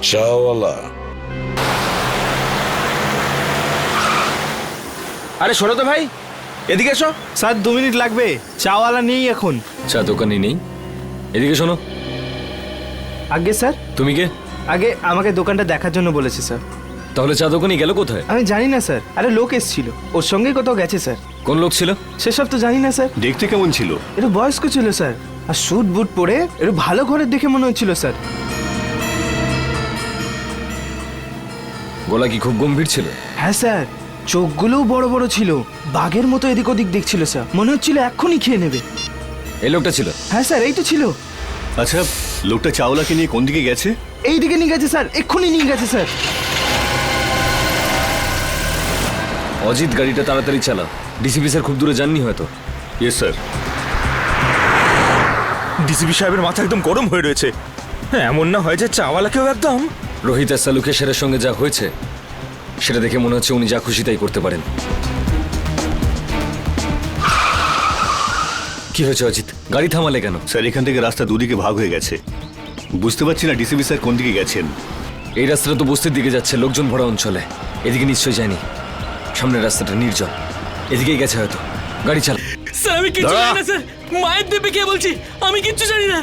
চাওয়ালা, আরে শোনো তো ভাই, এদিকে এসো। স্যার 2 মিনিট লাগবে, চাওয়ালা নেই এখন। চা দোকানে নেই? এদিকে শোনো। আগে স্যার, তুমি কে? আগে আমাকে দোকানটা দেখার জন্য বলেছে স্যার। তাহলে চা দোকানে গেল কোথায়? আমি জানি না স্যার, আরে লোক এসেছিল, ওর সঙ্গেই কোথাও গেছে স্যার। কোন লোক ছিল? সেসব তো জানি না স্যার। দেখতে কেমন ছিল? একটু বয়স্ক ছিল স্যার, আর স্যুট বুট পরে একটু ভালো ঘরের দেখে মনে হচ্ছিল স্যার। গলা কি খুব গম্ভীর ছিল? হ্যাঁ স্যার, চোখগুলোও বড় বড় ছিল, বাঘের মতো এদিক ওদিক দেখছিল স্যার, মনে হচ্ছিল এক্ষুনি খেয়ে নেবে। এই লোকটা ছিল? হ্যাঁ স্যার, এই তো ছিল। আচ্ছা, লোকটা চাওলাকে নিয়ে কোন দিকে গেছে? এই দিকে নিয়ে গেছে স্যার, এক্ষুনি নিয়ে গেছে স্যার। অজিত গাড়িটা তাড়াতাড়ি চালা, ডিসিপি স্যার খুব দূরে যাননি হয়তো। Yes sir. ডিসিপি সাহেবের মাথা একদম গরম হয়ে রয়েছে। এমন না হয় যে চাওয়ালাকেও একদম। রোহিত আর সালুকে সেরের সঙ্গে যা হয়েছে সেটা দেখে মনে হচ্ছে উনি যা খুশি তাই করতে পারেন। কি হয়েছে অজিত, গাড়ি থামালে কেন? স্যার, এখান থেকে রাস্তা দুদিকে ভাগ হয়ে গেছে, বুঝতে পারছি না ডিসিপি স্যার কোন দিকে গেছেন। এই রাস্তাটা তো বস্তির দিকে যাচ্ছে, লোকজন ভরা অঞ্চলে। এদিকে নিশ্চয়ই যায়নি, সামনের রাস্তাটা নির্জন, এদিকেই গেছে হয়তো। গাড়ি চালা। স্যার আমি কিচ্ছু জানি না স্যার, মায়ের দেবে কে বলছি, আমি কিচ্ছু জানি না।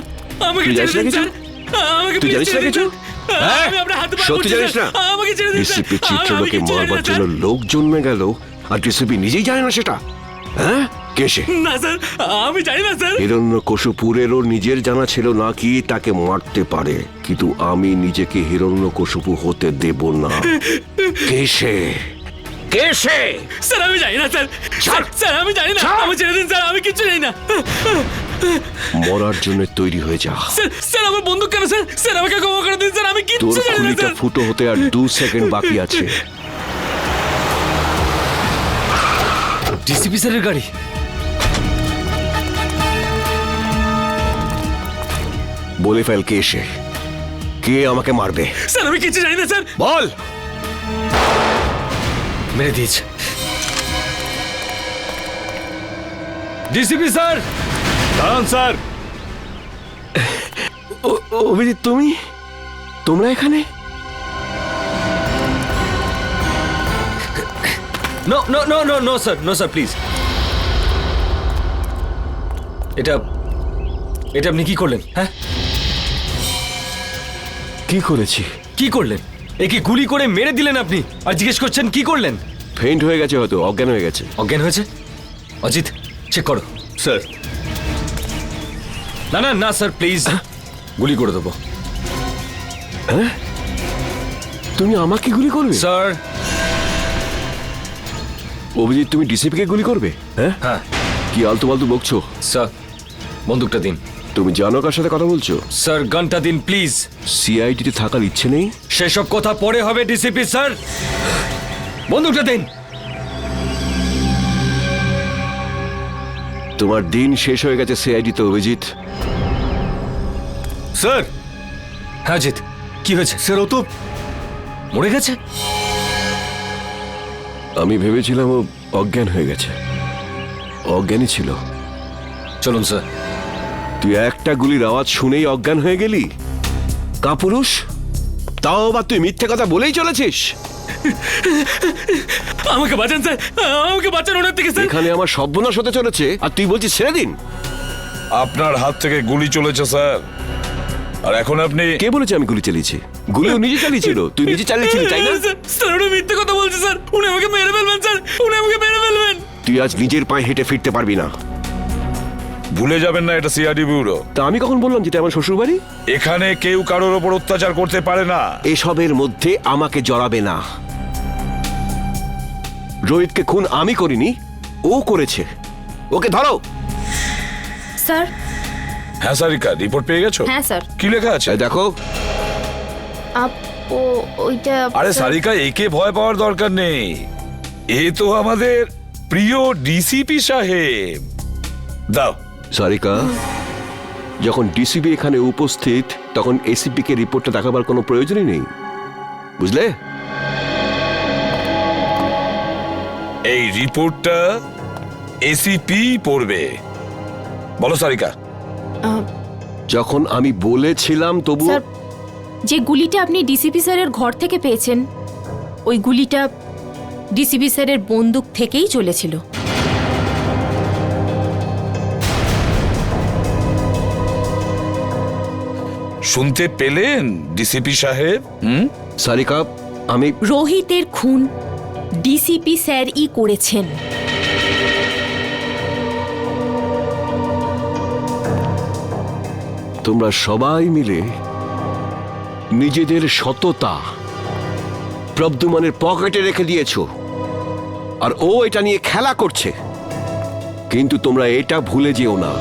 আমাকে ছেড়ে দিন স্যার, আমাকে তুই জানিস না কিছু? আমি আপনার হাতে পা সত্যি জানিস না? আমাকে ছেড়ে দিন স্যার। ডিসিপি চিত্রলোকে মারবার জন্য লোক জন্মে গেল, আর ডিসিপি নিজেই জানে না সেটা। হ্যাঁ, কে সে? না স্যার, আমি জানি না স্যার। হিরণ্যকশিপুরেরও নিজের জানা ছিল না কি তাকে মারতে পারে, কিন্তু আমি নিজেকে হিরণ্যকশিপু হতে দেব না। কে সে? কে সে? স্যার আমি জানি না স্যার, স্যার আমি জানি না, আমি ছেড়ে দিন স্যার, আমি কিচ্ছু জানি না। মরার জন্য তৈরি হয়ে যা। স্যার, স্যার আমার বন্দুক কেন স্যার? স্যার আমাকে ক্ষমা করে দিন স্যার, আমি তোর কিচ্ছু জানি না খুলিটা স্যার। ফুটো হতে আর 2 সেকেন্ড বাকি আছে। ডিসিপি স্যারের গাড়ি। বলে ফেল কে সে, কে আমাকে মারবে। স্যার আমি কিচ্ছু জানি না স্যার। বল। মেরে দিয়েছে। ডিসিপি স্যার, দাঁড়ান স্যার। অভিজিৎ, তোমরা এখানে? No no no no no sir, no sir please. এটা আপনি কি করলেন? হ্যাঁ, কি করেছি? কি করলেন? একে গুলি করে মেরে দিলেন আপনি, আর জিজ্ঞেস করছেন কি করলেন? ফেইন্ট হয়ে গেছে, হয়তো অজ্ঞান হয়ে গেছে। অজ্ঞান হয়েছে? অজিত চেক করো। স্যার। না না না স্যার প্লিজ, গুলি করে দেবো। হ্যাঁ, তুমি আমাকে গুলি করবে? স্যার। অভিজিৎ, তুমি ডিসিপিকে গুলি করবে? হ্যাঁ হ্যাঁ। কি আলতু ফালতু বকছো? স্যার বন্দুকটা দিন। তুমি জানো কার সাথে কথা বলছো? স্যার গানটা দিন প্লিজ। সিআইডিতে থাকার ইচ্ছে নেই? সেসব কথা পরে হবে ডিসিপি স্যার, বন্দুকটা দিন। তোমার দিন শেষ হয়ে গেছে সিআইডিতে, অভিজিৎ। স্যার। হ্যাঁ অজিত, কি হয়েছে? স্যার ও তো মরে গেছে। আমি ভেবেছিলাম ও অজ্ঞান হয়ে গেছে, অজ্ঞানই ছিল। চলুন স্যার। তুই একটা গুলির আওয়াজ শুনেই অজ্ঞান হয়ে গেলি? কাপুরুষ, তাও আবার তুই মিথ্যে কথা বলেই চলেছিস। আমাকে বাঁচান স্যার, আমাকে বাঁচান ওনার থেকে স্যার। এখানে আমার সর্বনাশ হতে চলেছে আর তুই বলছিস ছেড়ে দিন। আপনার হাত থেকে গুলি চলেছে স্যার, আর এখন আপনি? কে বলেছে আমি গুলি চালিয়েছি? গুলি ও নিজে চালিয়েছিল, তুই নিজে চালিয়েছিলি তাই না? স্যার উনি মিথ্যে কথা বলছে স্যার, উনি আমাকে মেরে ফেলবেন স্যার, উনি আমাকে মেরে ফেলবেন। তুই আজ নিজের পায়ে হেঁটে ফিরতে পারবি না। ভুলে যাবেন না এটা সিআইডি ব্যুরো। তা আমি কখন বললাম যেটা আমার শ্বশুর বাড়ি? এখানে কেউ কারোর ওপর অত্যাচার করতে পারে না। এসবের মধ্যে আমাকে জড়াবে না। রোহিতকে খুন আমি করিনি, ও করেছে। ওকে ধরো। স্যার। হ্যাঁ সারিকা, রিপোর্ট পেয়ে গেছো? হ্যাঁ স্যার। কি লেখা আছে দেখো। ওইটা। আরে সারিকা, একে ভয় পাওয়ার দরকার নেই, এ তো আমাদের প্রিয় ডিসিপি সাহেব। দাও। সারিকা, যখন ডিসিপি এখানে উপস্থিত তখন এসিপি কে রিপোর্টটা দেখাবার কোনো প্রয়োজনই নেই, বুঝলে? এই রিপোর্টটা এসিপি পড়বে, বলো সারিকা। যখন আমি বলেছিলাম তবু স্যার যে গুলিটা আপনি ডিসিপি স্যারের ঘর থেকে পেয়েছেন ওই গুলিটা ডিসিপি স্যারের বন্দুক থেকেই চলেছিল। শুনতে পেলেন ডিসিপি সাহেব? সারিকা, আমি রোহিতের খুন ডিসিপি স্যারই করেছেন। তোমরা সবাই মিলে নিজেদের সততা প্রদ্যুমানের পকেটে রেখে দিয়েছো আর ও এটা নিয়ে খেলা করছে। কিন্তু তোমরা এটা ভুলে যেও না,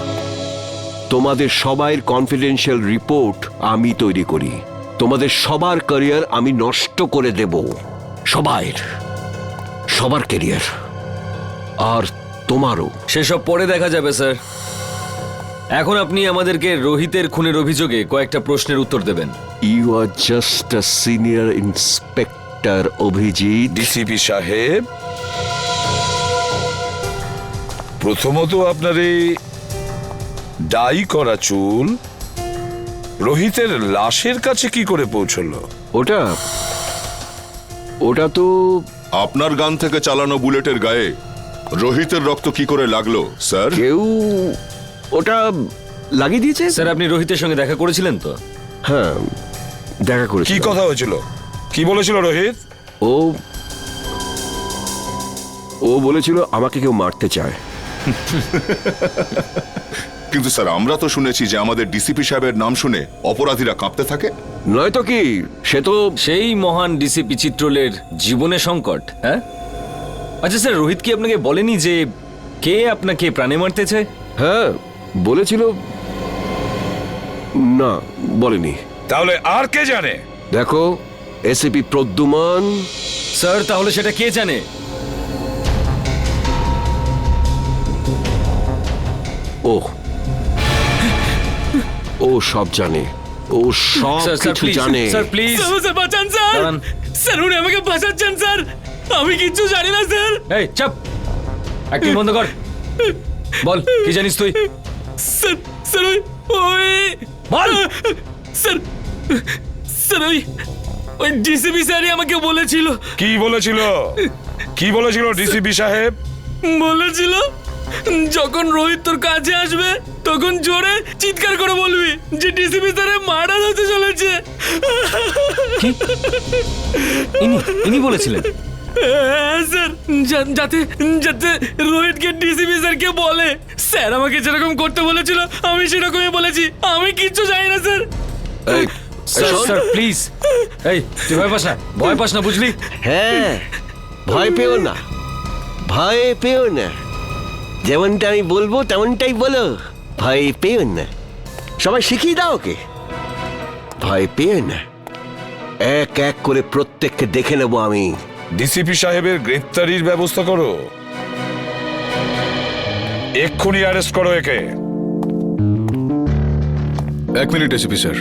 তোমাদের সবাইয়ের কনফিডেন্সিয়াল রিপোর্ট আমি তৈরি করি। তোমাদের সবার ক্যারিয়ার আমি নষ্ট করে দেব, সবার ক্যারিয়ার, আর তোমারও। সেসব পরে দেখা যাবে স্যার। এখন আপনি আমাদেরকে রোহিতের খুনের অভিযোগে কয়েকটা প্রশ্নের উত্তর দেবেন। You are just a senior inspector Abhijit. DCP সাহেব, প্রথমত আপনার এই ডাই করা চুল রোহিতের লাশের কাছে কি করে পৌঁছলো? ওটা তো আপনার গান থেকে চালানো বুলেটের গায়ে রোহিতের রক্ত কি করে লাগলো স্যার? কেউ ওটা লাগিয়ে দিয়েছে। স্যার আপনি রোহিতের সঙ্গে দেখা করেছিলেন তো? হ্যাঁ, দেখা করেছি। কি কথা হয়েছিল? কি বলেছিল রোহিত? ও বলেছিল আমাকে কেউ মারতে চায়। কিন্তু স্যার আমরা তো শুনেছি যে আমাদের ডিসিপি সাহেবের নাম শুনে অপরাধীরা কাঁপতে থাকে। নয়তো কি, সে তো সেই মহান ডিসিপি চিত্রলের জীবনে সংকট। হ্যাঁ, আচ্ছা স্যার, রোহিত কি আপনাকে বলেনি যে কে আপনাকে প্রাণে মারতে চায়? হ্যাঁ বলেছিল। না, বলেনি। তাহলে আর কে জানে? দেখো, এসিপি প্রদ্যুমান। স্যার তাহলে সেটা কে জানে? ও সব জানে, ও সব কিছু জানে। স্যার প্লিজ বাঁচান স্যার, স্যার উনি আমাকে বাঁচাচ্ছেন স্যার, আমি কিচ্ছু জানি না স্যার। এই চুপ, অ্যাক্টিং বন্ধ কর, বল কি জানিস তুই? স্যার স্যার ওই বল স্যার, স্যার ওই ডিসিপি স্যারই আমাকে বলেছিল। কি বলেছিল? কি বলেছিল ডিসিপি সাহেব? বলেছিল যখন রোহিত তোর কাছে আসবে তখন জোরে চিৎকার করে বলবি যে ডিসিপি স্যারের মার্ডার হতে চলেছে। ইনি বলেছিলেন? স্যার যাতে যাতে রোহিতকে ডিসিপি স্যারকে বলে। স্যার আমাকে যেরকম করতে বলেছিল আমি সেরকমই বলেছি, আমি কিচ্ছু জানি না স্যার। স্যার প্লিজ, এই তুই ভয় পাস না বুঝলি? হ্যাঁ, ভয় পেও না, ভয় পেও না। যেমনটা আমি বলবো তেমনটাই বলো, ভয় পেও না। সবাই শিখিয়ে দাও ওকে, ভয় পেও না। এক এক করে প্রত্যেককে দেখে নেব আমি। ডিসিপি সাহেবের গ্রেফতারির ব্যবস্থা করো, এক্ষুনি অ্যারেস্ট করো একে। এক মিনিট এসিপি স্যার,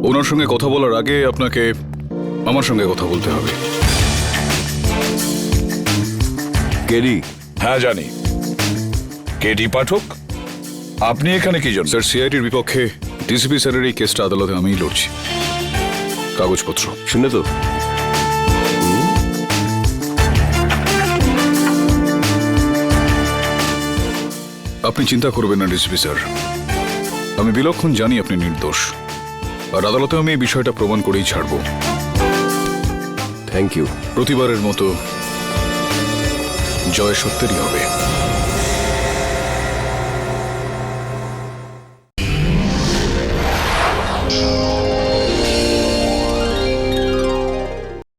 ওনার সঙ্গে কথা বলার আগে আপনাকে আমার সঙ্গে কথা বলতে হবে। কেডি? হ্যাঁ জানি, কেডি পাঠক। আপনি এখানে কি জন্য? স্যার সিআইডির বিপক্ষে ডিসিপি স্যারের এই কেসটা আদালতে আমিই লড়ছি। কাগজপত্র শুনে তো আপনি চিন্তা করবেন না ডিসিপি স্যার, আমি বিলক্ষণ জানি আপনি নির্দোষ, আর আদালতে আমি এই বিষয়টা প্রমাণ করেই ছাড়ব। Thank you. প্রতিবারের মতো জয় সত্যেরই হবে।